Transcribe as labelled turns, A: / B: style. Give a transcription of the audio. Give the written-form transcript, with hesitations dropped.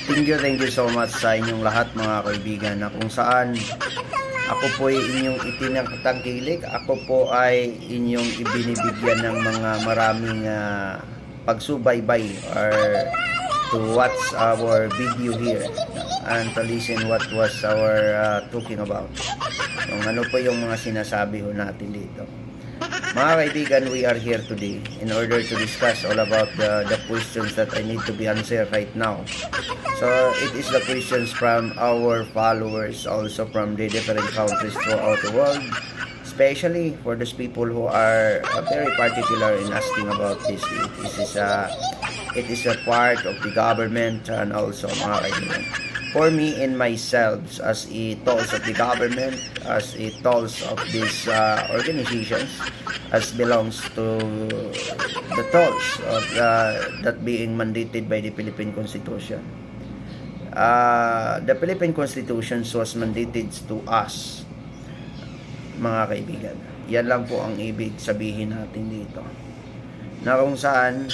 A: thank you so much sa inyong lahat mga kaibigan, na kung saan ako po ay inyong itinatangkilik, ako po ay inyong ibinibigyan ng mga maraming pagsubaybay or to watch our video here and to listen what was our talking about. Yung ano po yung mga sinasabi ho natin dito. Mga kaibigan, we are here today in order to discuss all about the questions that I need to be answered right now. So it is the questions from our followers, also from the different countries throughout the world, especially for those people who are very particular in asking about this. It is a part of the government and also mga kaibigan. For me and myself, as a tools of the government, as a tools of these organizations, as belongs to the tools of that being mandated by the Philippine Constitution. The Philippine Constitution was mandated to us, mga kaibigan. Yan lang po ang ibig sabihin natin dito. Na kung saan